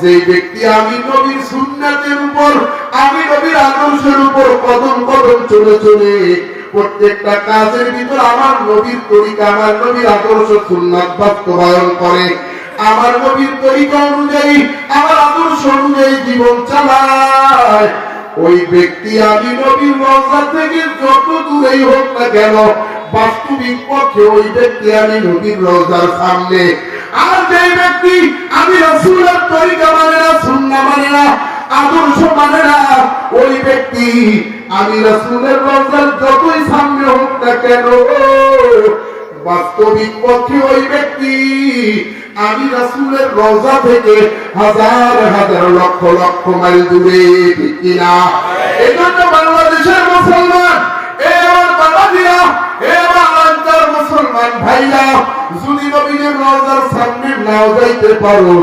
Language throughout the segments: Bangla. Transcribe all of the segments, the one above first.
যে ব্যক্তি আমি নবীর সুন্নাতের উপর, আমি নবীর আদর্শের উপর কদম কদম চলে চলে প্রত্যেকটা কাজের ভিতর আমার নবীর তরিকা, আমার নবীর আদর্শ সুন্নাত বাস্তবায়ন করে, আমার নবীর তরিকা অনুযায়ী, আমার আদর্শ অনুযায়ী জীবন চালায়, ওই ব্যক্তি আমি নবীর রওজা থেকে যত দূরেই হোক না কেন, বাস্তবিক পক্ষে ওই ব্যক্তি আমি নবীর রওজার সামনে। আর যে ব্যক্তি আমি রাসূলের তরিকা মানে না, সুন্নাহ মানে না, আদর্শ মানে না, ওই ব্যক্তি আমি রাসূলের রওজার যতই সামনে হোক না কেন, বাস্তবিক পক্ষে ওই ব্যক্তি আমি রাসূলের রওজা থেকে হাজার হাজার লক্ষ লক্ষ মাইল দূরে, ঠিক কিনা? এজন্য বাংলাদেশের মুসলমান, এ আমার বাবাজিরা, এ আমার আঞ্চল মুসলমান ভাইরা, যদি নবীর রওজার সামনে নাও যাইতে পারো,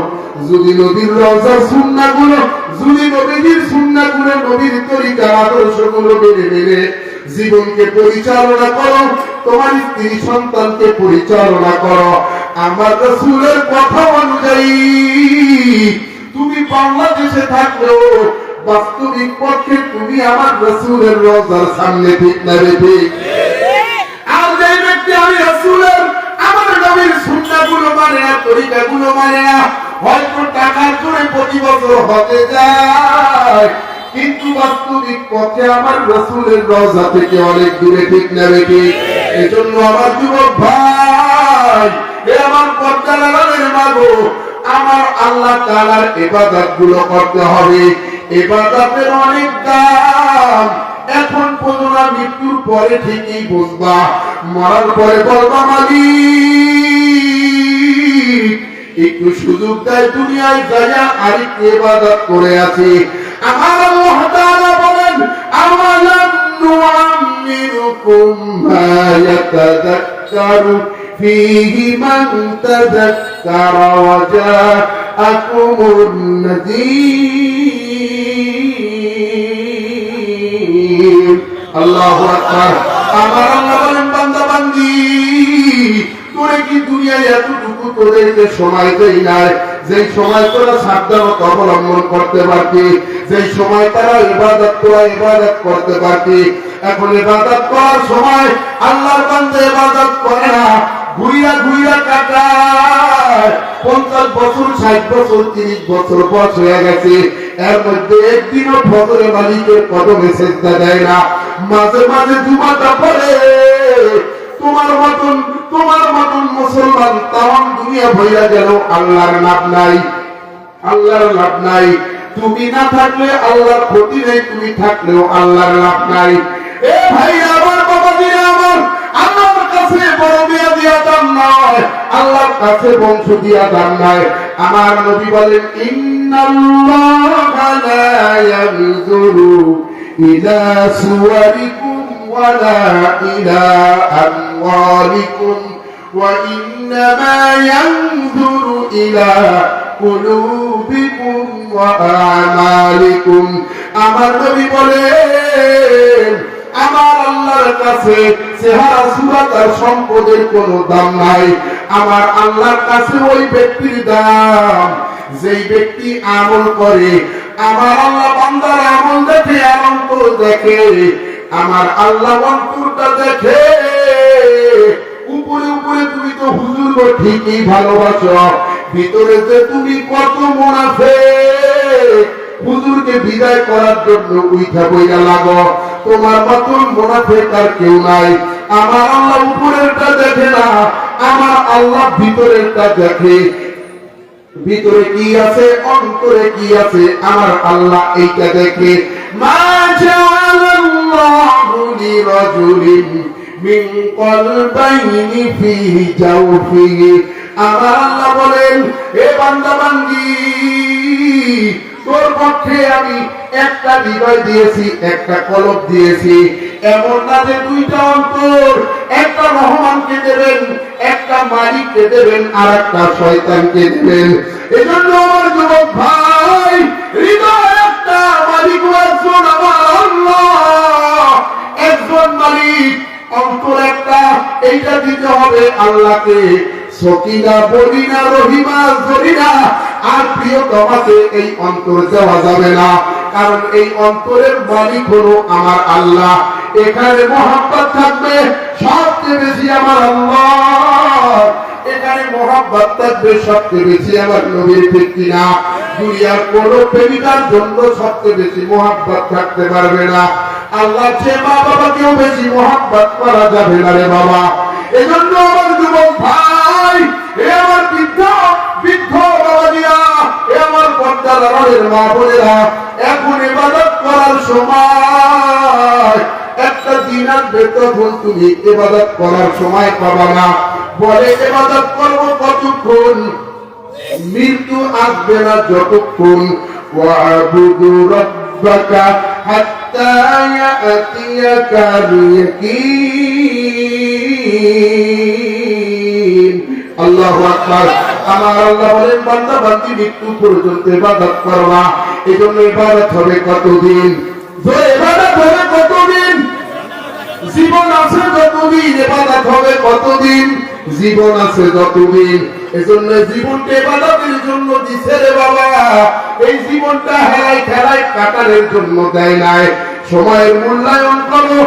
যদি নবীর রওজার সুন্নাহগুলো, যদি নবীর সুন্নাহগুলো, নবীর তরিকা আদর্শগুলো মেনে মেনে জীবনকে পরিচালনা করো, তোমার স্ত্রী সন্তানকে পরিচালনা করো আমার রাসূলের কথা অনুযায়ী, তুমি বাংলাদেশে থাকলেও বাস্তবিক পক্ষে তুমি আমার রাসূলের রওজার সামনে, ঠিক না ঠিক? আর যে ব্যক্তি আমি রাসূলের, আমার নবীর সুন্নাহগুলো মানে না, তরিকাগুলো মানে না, হয়তো টাকার জোরে প্রতি বছর হতে যায়, কিন্তু বাস্তবিক পক্ষে আমার রাসূলের রওজা থেকে অনেক দূরে, ঠিক না ঠিক? এজন্য আমার যুবক ভাই, এ আমার পর্দার আড়ালের মা গো, আমার আল্লাহ তাআলার ইবাদত গুলো করতে হবে। ইবাদতের অনেক দাম, এখন পর্যন্ত মৃত্যুর পরে ঠিকই বুঝবা, মরার পরে বলবা মালিক একটু সুযোগ দেয় দুনিয়ায় যায়া আরেকটু ইবাদত করে আছি। আমার আল্লাহ তাআলা বলেন, আমালাম নুআম্মিরুকুম মা ইয়াতাযাক্কারু ফীহি মান তাযাক্কারা ওয়া জাআকুমুন নাযীর। আল্লাহু আকবার। আমার আল্লাহ বলেন, বান্দা বান্দি, তোরে কি দুনিয়ায় এতটুকু তোদেরকে সময় দেই নাই, যেই সময় তোরা সাবধানতা অবলম্বন করতে পারতি, যেই সময় তারা ইবাদত করতে পারতি। এখন ইবাদত করার সময় আল্লাহর বান্দা ইবাদত করে না, ঘুরিয়া ঘুরিয়া কাটায়। 50 বছর, 60 বছর, 30 বছর বয়স হয়ে গেছে, এর মধ্যে একদিনও ফজরে মালিকের কদমে সিজদা দেয় না, মাঝে মাঝে জুমাটা পড়ে। তোমার মতন মুসলমান তাম দুনিয়া ভইয়া গেল, আল্লাহর লাভ নাই, আল্লাহর লাভ নাই। তুমি না থাকলে আল্লাহর ক্ষতি নেই, তুমি থাকলেও আল্লাহর লাভ নাই। এ ভাই আমার, বাবাজিরা আমার, আল্লাহর কাছে বড় বিয়া দিয়া দাম নাই, আল্লাহর কাছে বংশ দিয়া দাম নাই। আমার নবী বলেন, ইন্নাল্লাহা লা ইয়ানজুরু ইলা সুওয়ারিকুম ওয়ালা ইলা আমওয়ালিকুম ওয়া ইন্নামা ইয়ানজুরু ইলা কুলুবিকুম ওয়া আমালিকুম। আমার নবী বলেন, আমার আল্লাহর কাছে চেহারা সুরাত আর সম্পদের কোনো দাম নাই, আমার আল্লাহর কাছে ওই ব্যক্তির দাম যেই ব্যক্তি আমল করে। আমার আল্লাহ বান্দার আমল দেখে, অন্তর দেখে, আমার আল্লাহ অন্তরটা দেখে। উপরে উপরে তুমি তো হুজুরকে ঠিকই ভালোবাসো, ভিতরে যে তুমি কত মুনাফিক, হুজুরকে বিদায় করার জন্য উইঠা বইয়া লাগো, তোমার মতন মুনাফিক আর কেউ নাই। আমার আল্লাহ উপরেরটা দেখে না, আমার আল্লাহ ভিতরেরটা দেখে। ভিতরে কি আছে, অন্তরে কি আছে, আমার আল্লাহ এইটা দেখে। মা জাআলাল্লাহু লিরাজুলিন মিন কলবাইনি ফি জাওফিহি। আমার আল্লাহ বলেন, হে বান্দা বান্দি, তোর পক্ষে আমি একটা হৃদয় দিয়েছি, একটা কলব দিয়েছি। এমন না যে দুইটা অন্তর, একটা রহমানকে দেবেন, একটা মালিককে দেবেন, আর একটা শয়তানকে দেবেন। এজন্য আমার যুবক ভাই, হৃদয় একটা, মালিক একজন, আমার আল্লাহ একজন মালিক, অন্তর একটা, এইটা দিতে হবে আল্লাহকে। সকিনা, বলিনা, রহিমা, জরিনা আর প্রিয় তোমাকে এই অন্তর দেওয়া যাবে না, কারণ এই অন্তরের মালিক হলো আমার আল্লাহ। এখানে মহব্বত থাকবে সবচেয়ে বেশি আমার আল্লাহ, এখানে মহব্বত থাকবে সবচেয়ে বেশি আমার নবীর। ঠিক কিনা? দুনিয়ার কোন প্রেমিকার জন্য সবচেয়ে বেশি মহব্বত থাকতে পারবে না। আল্লাহ যে মা বাবাকেও বেশি মহব্বত করা যাবে না রে বাবা। এজন্য আমার যুবক ভাই, এ আমার বৃদ্ধ বৃদ্ধ বাবাজিরা, এ আমার পর্দার মা বোনেরা, এখন ইবাদত করার সময়। একটা দিন আসবে তখন তুমি ইবাদত করার সময় পাবা না। বলে ইবাদত করবো কতক্ষণ? মৃত্যু আসবে না যতক্ষণ। ওয়াবুদু রাব্বাকা হাত্তা ইয়াতিয়াকাল ইয়াকিন। আল্লাহু আকবার। আমার আল্লাহ বলেন, বান্দা বান্দি মৃত্যু পর্যন্ত ইবাদত করবা। এজন্য ইবাদত হবে কতদিন? ইবাদত হবে কতদিন? জীবন আছে যতদিন ইবাদত হবে কতদিন? জীবন আছে যতদিন। এজন্য জীবনকে ইবাদতের জন্য দিছে রে বাবা। এই জীবনটা হেলাই খেলাই কাটানোর জন্য দেয় নাই। সময়ের মূল্যায়ন করো,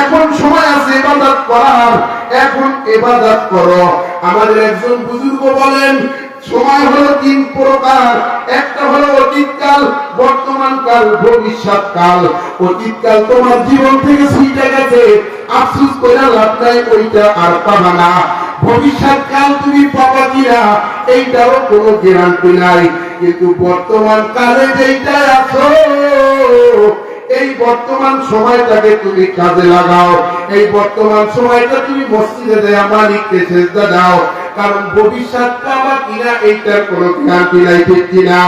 এখন সময় আছে ইবাদত করার, এখন ইবাদত করো। আমাদের একজন বুজুর্গ বলেন, সময় হলো তিন প্রকার। একটা হলো অতীতকাল, বর্তমান কাল, ভবিষ্যৎ কাল। অতীতকাল তোমার জীবন থেকে ছুটে গেছে, আফসোস করে লাভ নাই, ওইটা আর পাবা না। ভবিষ্যৎ কাল তুমি পাবা কিনা এইটারও কোনো গ্যারান্টি নাই। কিন্তু বর্তমান কালে যেইটা আছো, এই বর্তমান সময়টাকে তুমি কাজে লাগাও। এই বর্তমান সময়টা তুমি মসজিদে দেয়া মালিককে সেজদা দাও, কারণ ভবিষ্যৎ পাবা কিনা এইটার কোনো গ্যারান্টি নাই। ঠিক কিনা?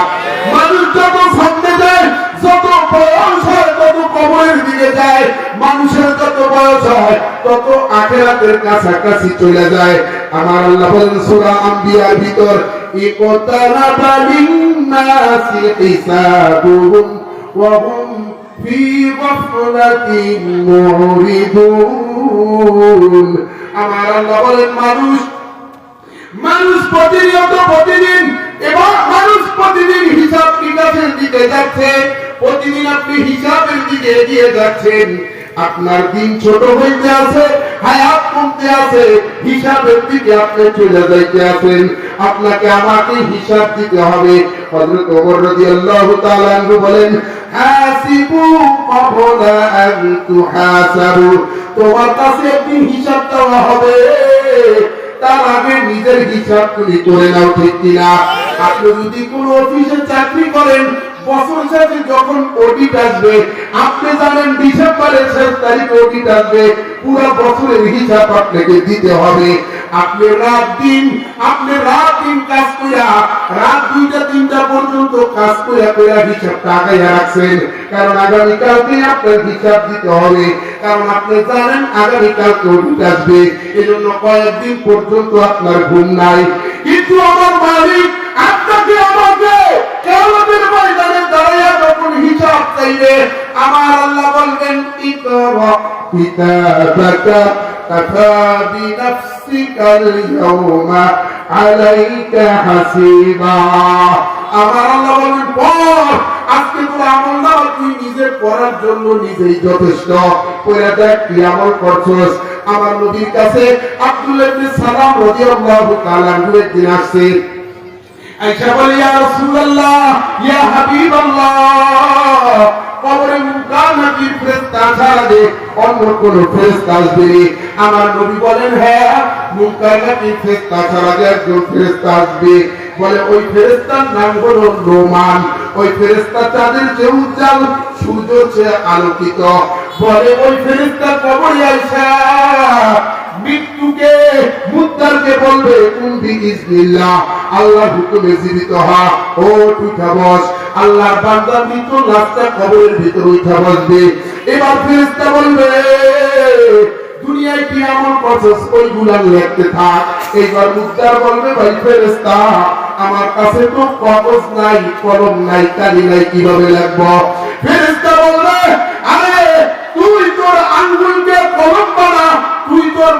মানুষ যত সামনে যায়, যত বয়স হয়, তত কবরের দিকে যায়। মানুষের যত বয়স হয়, তত আখিরাতের কাছাকাছি চলে যায়। আমার আল্লাহ বলেন সূরা আম্বিয়ার ভিতর, ইকতারাবা লিন-নাসি হিসাবুহুম ওয়া হুম ফি গাফলাতিন মুরিদুন। আমার আল্লাহ বলেন, মানুষ প্রতিদিন এবং মানুষ প্রতিদিন হিসাব নিকাশের দিকে যাচ্ছে। প্রতিদিন আপনি হিসাবের দিকে এগিয়ে যাচ্ছেন। আপনার দিন ছোট হইতে আছে, হায়াত কমতে আছে, হিসাবের দিকে আপনি চলে যাইতে আছেন। আপনাকে আমাকে হিসাব দিতে হবে। হযরত ওমর রাদিয়াল্লাহু তাআলা আনহু বলেন, হাসিবু ক্বাবলা আন তুহাসাবু। তোমার কাছে একদিন হিসাব দেওয়া হবে, তার আগে নিজের হিসাব তুমি করে নাও। ঠিক কিনা? আপনি যদি কোন অফিসে চাকরি করেন, বছর শেষে যখন অডিট আসবে, আপনি জানেন ডিসেম্বরের শেষ তারিখে অডিট আসবে, পুরো বছরের হিসাব আপনাকে দিতে হবে। আপনি রাত দিন কাজ কইরা, রাত 2টা-3টা পর্যন্ত কাজ কইরা হিসাবটা আগাইয়া রাখছেন, কারণ আগামীকালকে আপনার হিসাব দিতে হবে। কারণ আপনি জানেন আগামীকালকে অডিট আসবে, এজন্য কয়েকদিন পর্যন্ত আপনার ঘুম নাই। কিন্তু আমার মালিক আপনাকে আমাকে কিয়ামতের ময়দানে দাঁড়াইয়া যখন হিসাব চাইবে, আমার আল্লাহ বলবেন, ইকরা কিতাবাকা কাফা বিনাফসিকাল ইয়াওমা আলাইকা হাসিবা। আমার আল্লাহ বলবেন, পড়, আজকে তোর আমলনামা তুই নিজে পড়ার জন্য নিজেই যথেষ্ট। পড়া দেখ কি আমল করছস। আমার নবীর কাছে আব্দুল্লাহ ইবনে সালাম রাদিয়াল্লাহু তাআলা আনহু একদিন আসছে। আয়েশা বলে, ইয়া রাসূলুল্লাহ, ইয়া হাবিবাল্লাহ, কবরে মুনকার নাকির ফেরেশতা ছাড়া যে অন্য কোন ফেরেশতা আসবে? আমার নবী বলেন, হ্যাঁ, মুনকার নাকির ফেরেশতা ছাড়া যে একজন ফেরেশতা আসবে। বলে, ওই ফেরেশতার নাম হলো নোমান। ওই ফেরেশতা চাঁদের চেয়ে উজ্জ্বল, সূর্যের চেয়ে আলোকিত। বলে, ওই ফেরেশতা কবরে আয়েশা মৃত্যুকে মুদ্দারকে বলবে, কুন বিইজনিল্লাহ, আল্লাহর হুকুমে জীবিত হ, ও উঠা বস। আল্লাহর বান্দা মৃত্যু লাশটা কবরের ভিতর উঠা বসবে। এবার ফেরেশতা বলবে, দুনিয়ায় কি আমল করছস ওইগুলা লিখতে থাক। এইবার মুদ্দার বলবে, ভাই ফেরেশতা, আমার কাছে তো কাগজ নাই, কলম নাই, কালি নাই, কিভাবে লিখবো? ফেরেশতা বলবে, আরে তুই তোর আঙ্গুলকে কলম বানা, তুই তোর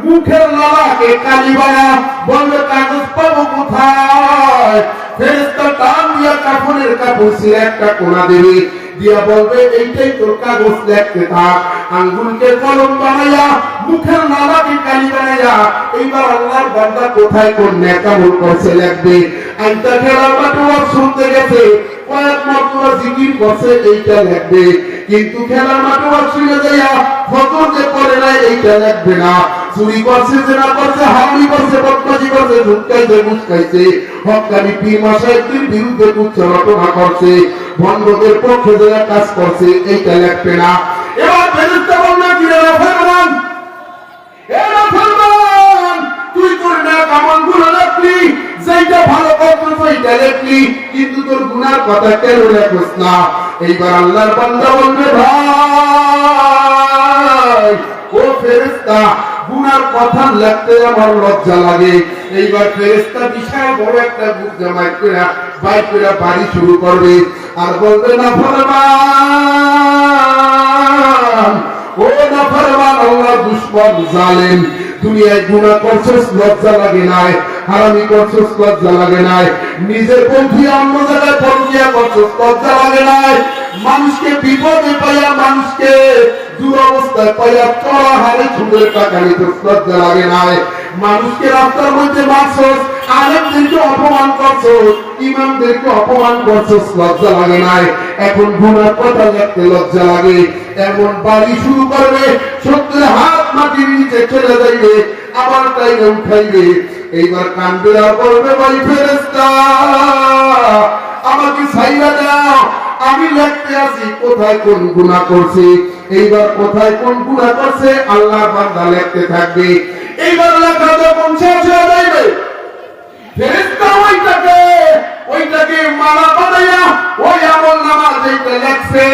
মুখের লালাকে কালি বানা। বলবে, কাগজ পাবো কোথায়? ফেরেশতা টান দিয়া কাফনের কাপড় ছিঁড়ে একটা কোনা দেবে, দিয়া বলবে এইটাই তোর কাগজ, লিখতে থাক। আঙ্গুলকে কলম বানাইয়া, মুখের নালাকে কালি বানাইয়া এইবার আল্লাহর বান্দা কোথায় কোন নেকামল করছে লিখবে। আইতা খেলার মাঠে ওয়াজ শুনতে গেছে, কয়েক মর্তবা জিকির করছে, এইটা লিখবে। কিন্তু খেলার মাঠে ওয়াজ শুনে যাইয়া ফজর যে পড়ে নাই এইটা লিখবে না। চুরি করছে, জেনা করছে, হারামি করছে, বদমাশি করছে, ঝুটকাইছে, মুচকাইছে, হক্কানি পীর মাশায়েখদের বিরুদ্ধে কুচ্চারণা করছে, ভণ্ডদের পক্ষে যারা কাজ করছে, এইটা লিখবে না। এবার ফেরেশতা বলবে, কি রে নাফরমান, এ নাফরমান, তুই তোর নেক আমলগুলো লিখলি, যেটা ভালো করছিস ওইটা লিখলি, কিন্তু তোর গুনার কথা কেন লেখছ না? এইবার আল্লাহর বান্দা বলবে, ভাই ও ফেরেশতা, গুনার কথা লিখতে আমার লজ্জা লাগে। এইবার ফেরেশতা বিশাল বড় একটা বুক জামাই করে বাইর করে বাড়ি শুরু করবে আর বলবে, নাফরমান, ও নাফরমান, আল্লাহ দুশমন, জালেম, দুনিয়ায় গুনাহ করছস, লজ্জা লাগে নাই? হারামি করছস, লজ্জা লাগে নাই? নিজের পন্থী অন্য জায়গায় পরকিয়া করছস, লজ্জা লাগে নাই? মানুষকে বিপদে পাইয়া, মানুষকে দুরবস্থায় পাইয়া চড়া হারে ছুটের টাকা নিতেস, লজ্জা লাগে নাই? মানুষকে রাস্তার মধ্যে মারছস, আলেমদেরকে অপমান করছস, ইমামদেরকে অপমান করছস, লজ্জা লাগে নাই? এখন গুনার কথা লিখতে লজ্জা লাগে? এমন বাড়ি শুরু করবে, সত্যের হাত মাটির নিচে চলে যাইবে, আবার টাইনে উঠাইবে। এইবার কান্দবে আর বলবে, ভাই ফেরেশতা, আমাকে ছাইরা দাও, আমি লিখতে আছি কোথায় কোন গুনাহ করছি। এইবার কোথায় কোন গুনাহ করছে আল্লাহর বান্দা লিখতে থাকবে। এইবার লেখা যখন শেষ হয়ে যাবে, ফেরেশতা ওইটাকে মালা বানাইয়া ওই আমল নামা যেটা লেখছে